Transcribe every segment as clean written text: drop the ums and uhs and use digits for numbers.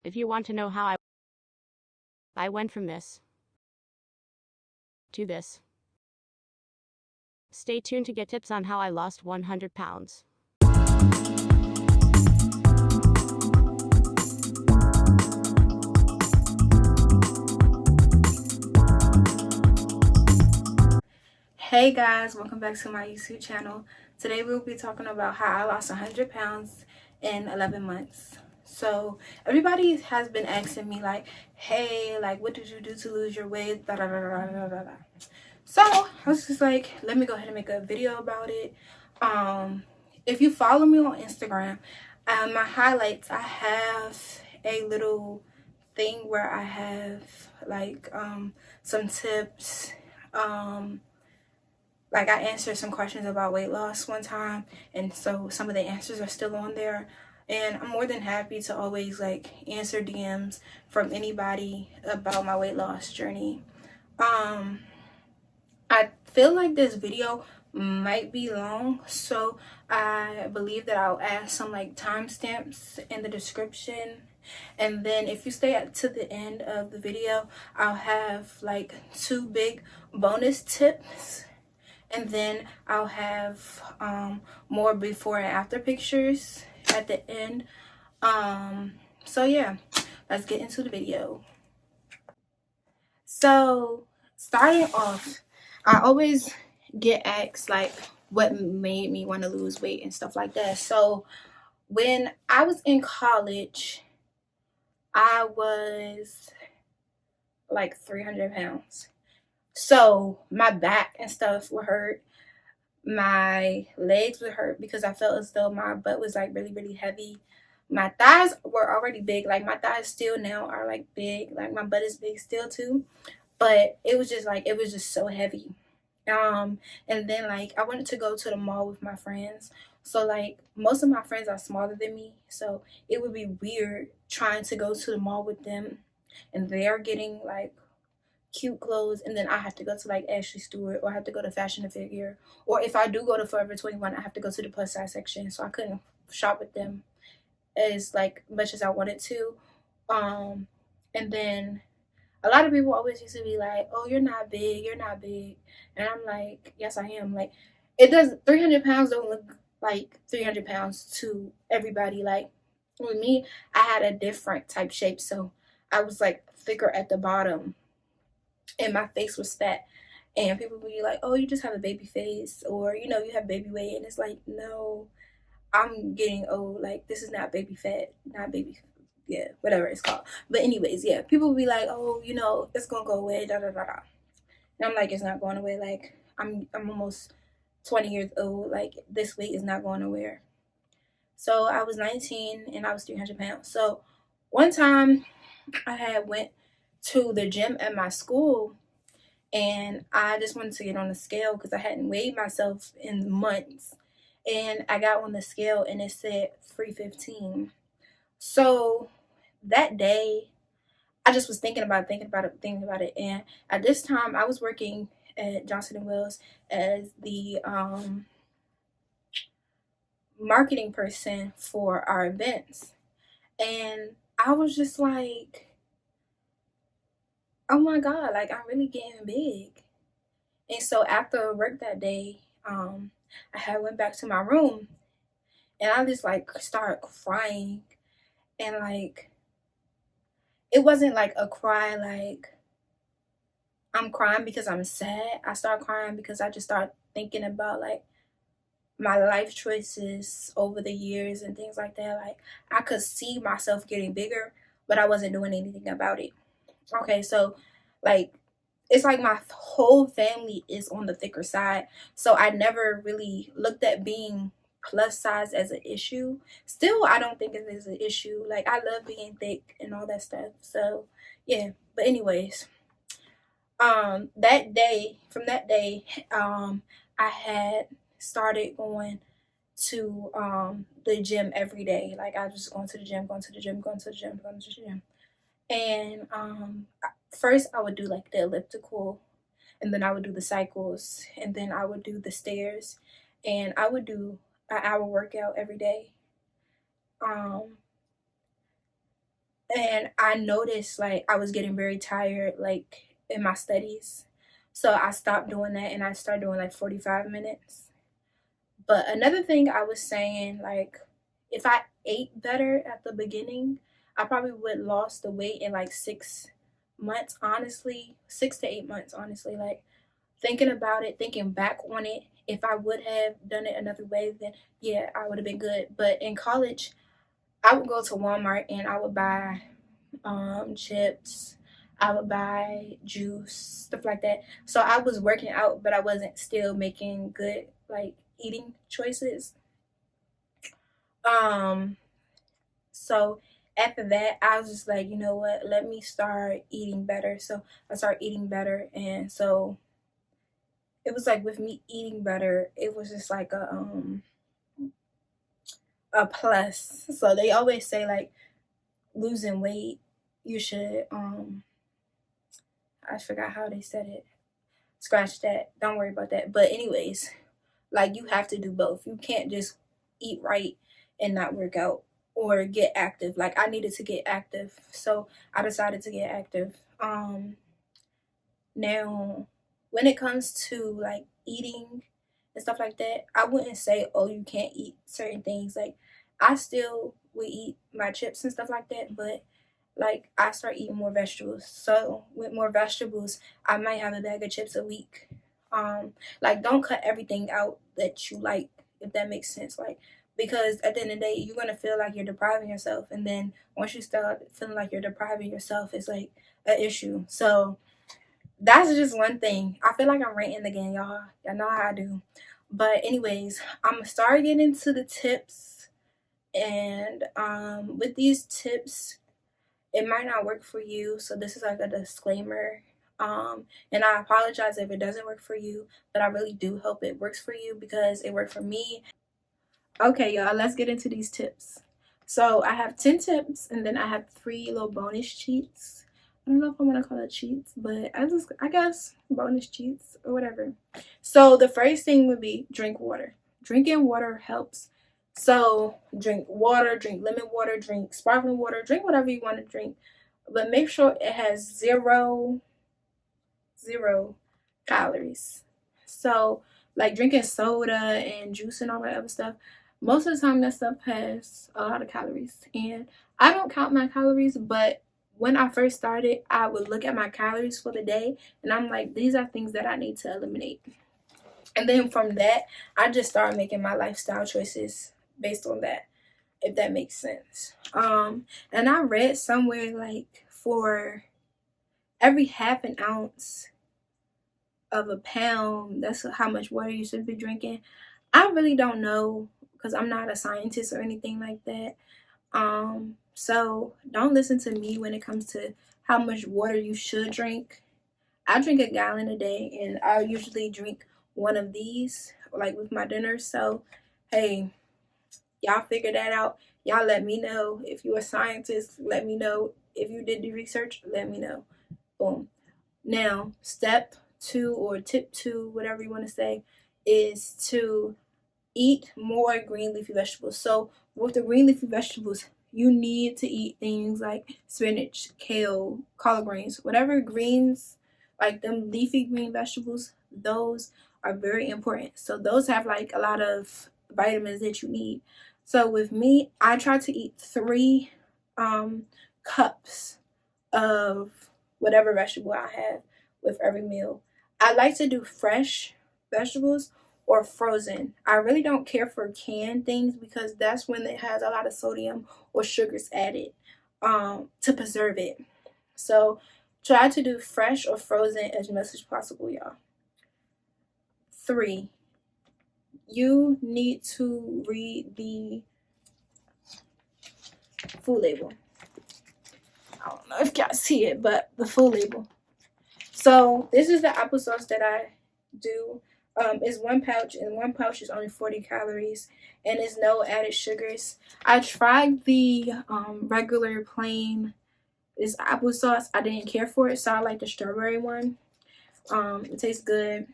If you want to know how I went from this to this, stay tuned to get tips on how I lost 100 pounds. Hey guys, welcome back to my YouTube channel. Today we'll be talking about how I lost 100 pounds in 11 months. So everybody has been asking me like, hey, like what did you do to lose your weight? Da, da, da, da, da, da, da. So I was just like, let me go ahead and make a video about it. If you follow me on Instagram, my highlights, I have a little thing where I have like some tips. Like I answered some questions about weight loss one time, and so some of the answers are still on there, and I'm more than happy to always like answer DMs from anybody about my weight loss journey. I feel like this video might be long, so I believe that I'll add some like timestamps in the description, and then if you stay to the end of the video, I'll have like 2 big bonus tips, and then I'll have more before and after pictures at the end. So yeah, let's get into the video. So starting off, I always get asked like what made me want to lose weight and stuff like that. So when I was in college, I was like 300 pounds. So my back and stuff would hurt. My legs would hurt because I felt as though my butt was like really heavy. My thighs were already big. Like my thighs still now are like big. Like my butt is big still too. But it was just so heavy. And then like I wanted to go to the mall with my friends. So like most of my friends are smaller than me. So it would be weird trying to go to the mall with them and they're getting like cute clothes, and then I have to go to like Ashley Stewart, or I have to go to Fashion and Figure, or if I do go to Forever 21, I have to go to the plus size section. So I couldn't shop with them as like much as I wanted to. And then a lot of people always used to be like, oh, you're not big. And I'm like, yes, I am. Like, it does, 300 pounds don't look like 300 pounds to everybody. Like, with me, I had a different type shape. So I was like thicker at the bottom and my face was fat. And people would be like, oh, you just have a baby face, or, you know, you have baby weight. And it's like, no, I'm getting old. Like, this is not baby fat, not baby, yeah, whatever it's called. But anyways, yeah, people will be like, oh, you know, it's gonna go away, da da da da. And I'm like, it's not going away. Like, I'm almost 20 years old. Like, this weight is not going nowhere. So I was 19 and I was 300 pounds. So one time I had went to the gym at my school, and I just wanted to get on the scale because I hadn't weighed myself in months. And I got on the scale and it said 315. So that day, I just was thinking about it. And at this time, I was working at Johnson and Wales as the marketing person for our events. And I was just like, oh my God, like I'm really getting big. And so after work that day, I had went back to my room and I just like started crying, and like it wasn't like a cry like I'm crying because I'm sad. I started crying because I just started thinking about like my life choices over the years and things like that. Like I could see myself getting bigger, but I wasn't doing anything about it. Okay, so like it's like my whole family is on the thicker side. So I never really looked at being plus size as an issue. Still, I don't think it is an issue. Like I love being thick and all that stuff. So yeah. But anyways, from that day, I had started going to the gym every day. Like I was just going to the gym, going to the gym, going to the gym, going to the gym. And first I would do like the elliptical, and then I would do the cycles, and then I would do the stairs, and I would do an hour workout every day. Um And I noticed like I was getting very tired like in my studies. So I stopped doing that and I started doing like 45 minutes. But another thing I was saying, like, if I ate better at the beginning, I probably would lost the weight in like 6 months, honestly. 6 to 8 months, honestly. Like thinking about it, thinking back on it, if I would have done it another way, then yeah, I would have been good. But in college, I would go to Walmart and I would buy chips. I would buy juice, stuff like that. So I was working out, but I wasn't still making good like eating choices. Um, so after that, I was just like, you know what? Let me start eating better. So I started eating better, and so it was like with me eating better, it was just like a plus. So they always say like losing weight, you should I forgot how they said it. Scratch that. Don't worry about that. But anyways, like you have to do both. You can't just eat right and not work out or get active. Like I needed to get active. So I decided to get active. Now when it comes to like eating and stuff like that, I wouldn't say, oh, you can't eat certain things. Like I still would eat my chips and stuff like that, but like I start eating more vegetables. So with more vegetables, I might have a bag of chips a week. Like don't cut everything out that you like, if that makes sense. Like because at the end of the day, you're gonna feel like you're depriving yourself, and then once you start feeling like you're depriving yourself, it's like an issue. So that's just one thing. I feel like I'm ranting again, y'all. Y'all know how I do. But anyways, I'm gonna start getting into the tips, and with these tips, it might not work for you. So this is like a disclaimer. And I apologize if it doesn't work for you, but I really do hope it works for you because it worked for me. Okay, y'all, let's get into these tips. So I have 10 tips and then I have 3 little bonus cheats. I don't know if I want to call it cheats, but I guess bonus cheats or whatever. So the first thing would be drink water. Drinking water helps. So drink water, drink lemon water, drink sparkling water, drink whatever you want to drink, but make sure it has zero calories. So like drinking soda and juice and all that other stuff, most of the time that stuff has a lot of calories. And I don't count my calories, but when I first started, I would look at my calories for the day and I'm like, these are things that I need to eliminate. And then from that, I just started making my lifestyle choices based on that, if that makes sense. And I read somewhere like for every half an ounce of a pound, that's how much water you should be drinking. I really don't know because I'm not a scientist or anything like that. So don't listen to me when it comes to how much water you should drink. I drink a gallon a day and I usually drink one of these like with my dinner. So hey, y'all figure that out. Y'all let me know. If you're a scientist, let me know. If you did the research, let me know. Boom. Now, step 2 or tip 2, whatever you want to say, is to eat more green leafy vegetables. So, with the green leafy vegetables, you need to eat things like spinach, kale, collard greens, whatever greens, like them leafy green vegetables, those are very important. So, those have like a lot of vitamins that you need. So, with me, I try to eat 3 cups of whatever vegetable I have with every meal. I like to do fresh vegetables or frozen. I really don't care for canned things because that's when it has a lot of sodium or sugars added to preserve it. So try to do fresh or frozen as much as possible, y'all. 3, you need to read the food label. I don't know if y'all see it, but the full label. So this is the applesauce that I do. It's 1 pouch, and 1 pouch is only 40 calories, and it's no added sugars. I tried the regular plain this applesauce. I didn't care for it, so I like the strawberry one. It tastes good.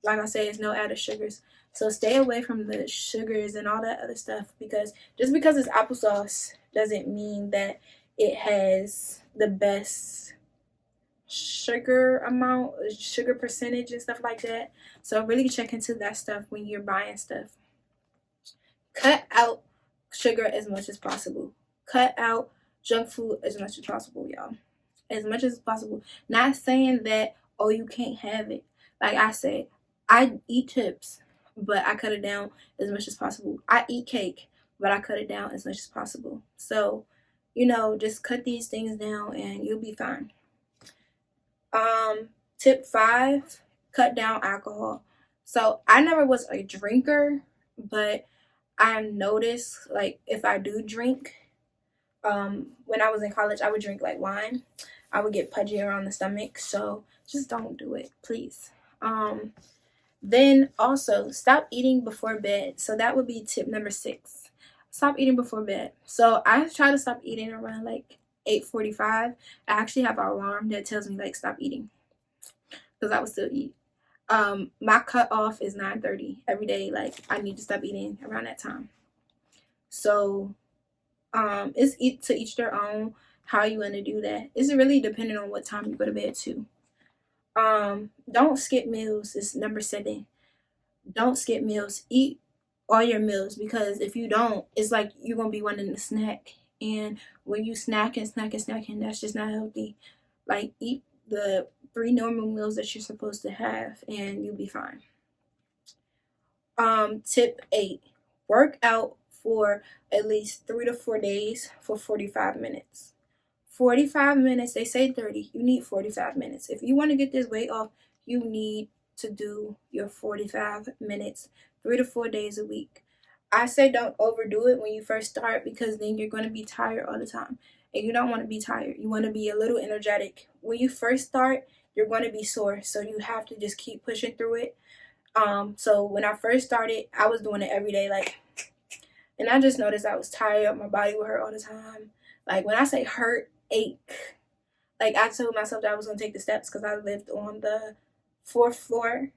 Like I said, it's no added sugars. So stay away from the sugars and all that other stuff because just because it's applesauce doesn't mean that it has the best sugar percentage and stuff like that. So really check into that stuff when you're buying stuff. Cut out sugar as much as possible. Cut out junk food as much as possible, y'all. As much as possible. Not saying that, oh, you can't have it. Like I said, I eat chips, but I cut it down as much as possible. I eat cake, but I cut it down as much as possible. So, just cut these things down and you'll be fine. Tip 5, cut down alcohol. So I never was a drinker, but I noticed, like, if I do drink, when I was in college, I would drink like wine. I would get pudgy around the stomach, so just don't do it, please. Then also stop eating before bed. So that would be tip number 6. Stop eating before bed. So I try to stop eating around like 8:45. I actually have an alarm that tells me like stop eating, because I would still eat. My cutoff is 9:30 every day. Like I need to stop eating around that time. So it's to each their own how you want to do that. It's really depending on what time you go to bed too. Don't skip meals is number 7. Don't skip meals. Eat all your meals, because if you don't, it's like you're gonna be wanting to snack, and when you snacking, that's just not healthy. Like eat the 3 normal meals that you're supposed to have, and you'll be fine. Tip 8: work out for at least 3 to 4 days for 45 minutes. 45 minutes, they say 30. You need 45 minutes. If you want to get this weight off, you need to do your 45 minutes 3 to 4 days a week. I say don't overdo it when you first start, because then you're going to be tired all the time. And you don't want to be tired. You want to be a little energetic. When you first start, you're going to be sore. So you have to just keep pushing through it. So when I first started, I was doing it every day, and I just noticed I was tired. My body would hurt all the time. Like when I say hurt, ache. Like I told myself that I was gonna take the steps, because I lived on the 4th floor,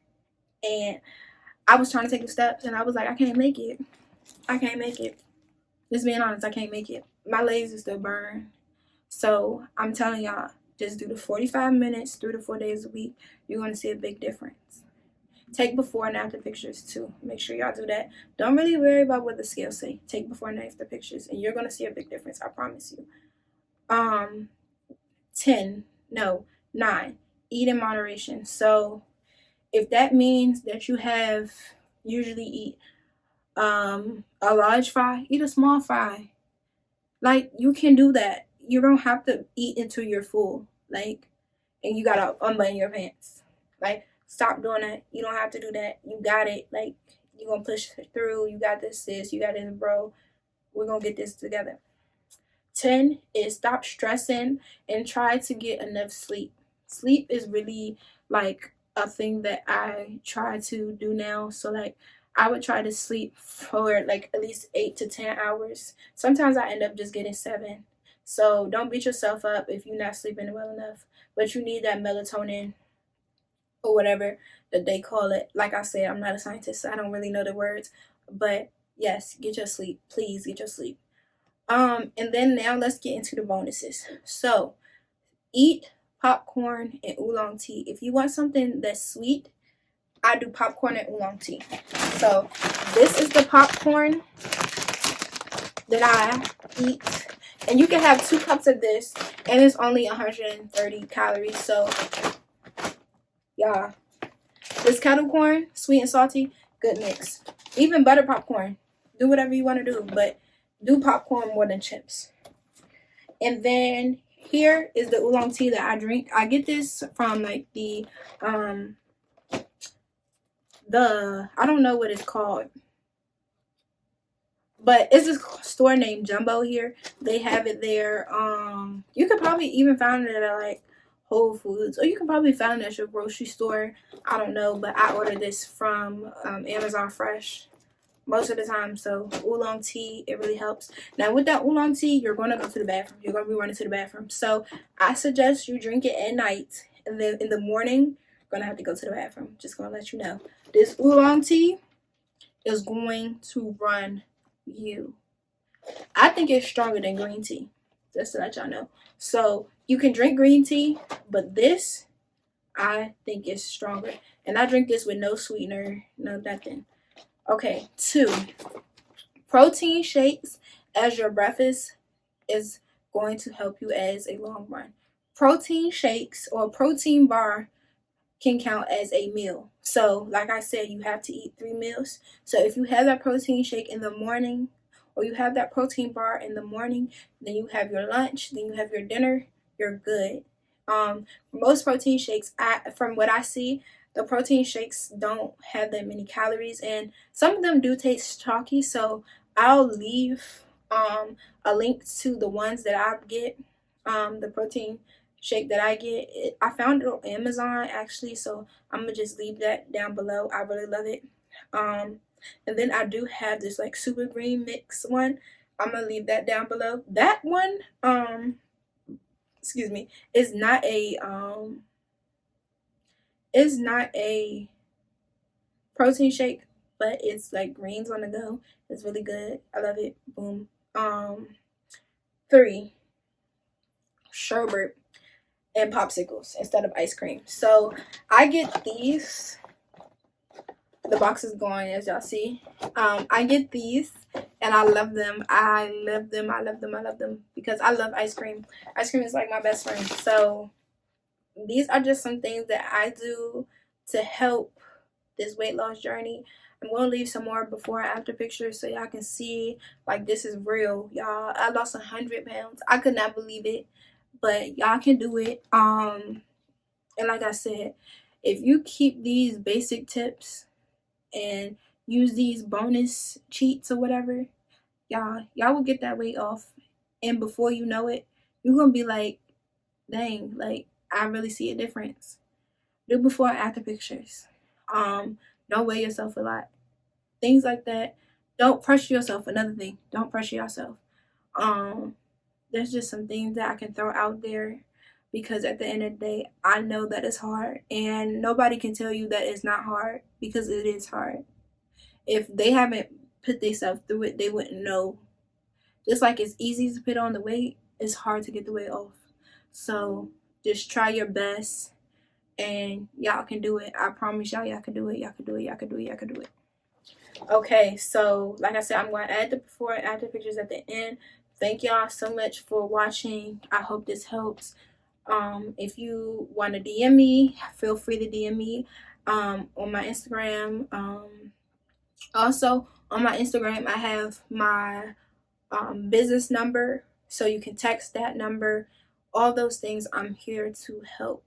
and I was trying to take the steps, and I was like, I can't make it. Just being honest, I can't make it. My legs are still burn. So I'm telling y'all, just do the 45 minutes 3 to 4 days a week. You're gonna see a big difference. Take before and after pictures too. Make sure y'all do that. Don't really worry about what the scales say. Take before and after pictures, and you're gonna see a big difference. I promise you. 9. Eat in moderation. So if that means that you usually eat a large fry, eat a small fry. Like you can do that. You don't have to eat until you're full. Like, and you gotta unbutton your pants. Like, stop doing that. You don't have to do that. You got it. Like, you're gonna push through. You got this, sis. You got this, bro. We're gonna get this together. 10 is stop stressing and try to get enough sleep. Sleep is really like a thing that I try to do now. So like I would try to sleep for like at least 8 to 10 hours. Sometimes I end up just getting 7. So don't beat yourself up if you're not sleeping well enough. But you need that melatonin or whatever that they call it. Like I said, I'm not a scientist, so I don't really know the words. But yes, get your sleep. Please get your sleep. And then now let's get into the bonuses. So eat popcorn and oolong tea. If you want something that's sweet, I do popcorn and oolong tea. So this is the popcorn that I eat. And you can have 2 cups of this, and it's only 130 calories. So yeah, this kettle corn, sweet and salty, good mix. Even butter popcorn. Do whatever you want to do, but do popcorn more than chips. And then here is the oolong tea that I drink. I get this from like the I don't know what it's called, but it's this store named Jumbo here. They have it there. You could probably even find it at like Whole Foods, or you can probably find it at your grocery store. I don't know, but I ordered this from Amazon Fresh most of the time. So oolong tea, it really helps. Now with that oolong tea, you're going to go to the bathroom. You're going to be running to the bathroom. So I suggest you drink it at night, and then in the morning, you're going to have to go to the bathroom. Just going to let you know. This oolong tea is going to run you. I think it's stronger than green tea. just to let y'all know. So you can drink green tea, but this I think is stronger. And I drink this with no sweetener, no nothing. Okay, 2. Protein shakes as your breakfast is going to help you as a long run. Protein shakes or protein bar can count as a meal. So, like I said, you have to eat 3 meals. So, if you have that protein shake in the morning or you have that protein bar in the morning, then you have your lunch, then you have your dinner, you're good. Most protein shakes, from what I see, the protein shakes don't have that many calories, and some of them do taste chalky. So I'll leave a link to the ones that I get, the protein shake that I get. I found it on Amazon actually, so I'm gonna just leave that down below. I really love it. And then I do have this like super green mix one. I'm gonna leave that down below. That one, excuse me, is not a protein shake, but it's like greens on the go. It's really good. I love it. Boom. 3, sherbet and popsicles instead of ice cream. So I get these. The box is going, as y'all see. I get these and I love them. I love them. I love them. I love them because I love ice cream. Ice cream is like my best friend. So these are just some things that I do to help this weight loss journey. I'm going to leave some more before and after pictures so y'all can see like this is real, y'all. I lost 100 pounds. I could not believe it, but y'all can do it. And like I said, if you keep these basic tips and use these bonus cheats or whatever, y'all will get that weight off. And before you know it, you're going to be like, dang, like I really see a difference. Do before and after pictures. Don't weigh yourself a lot. Things like that. Don't pressure yourself. Another thing, don't pressure yourself. There's just some things that I can throw out there because at the end of the day, I know that it's hard and nobody can tell you that it's not hard because it is hard. If they haven't put themselves through it, they wouldn't know. Just like it's easy to put on the weight, it's hard to get the weight off. So just try your best and y'all can do it. I promise y'all can do it. Y'all can do it. Y'all can do it. Y'all can do it. Okay, so like I said, I'm going to add the before and after pictures at the end. Thank y'all so much for watching. I hope this helps. If you want to DM me, feel free to DM me on my Instagram. Also, on my Instagram, I have my business number, so you can text that number. All those things, I'm here to help.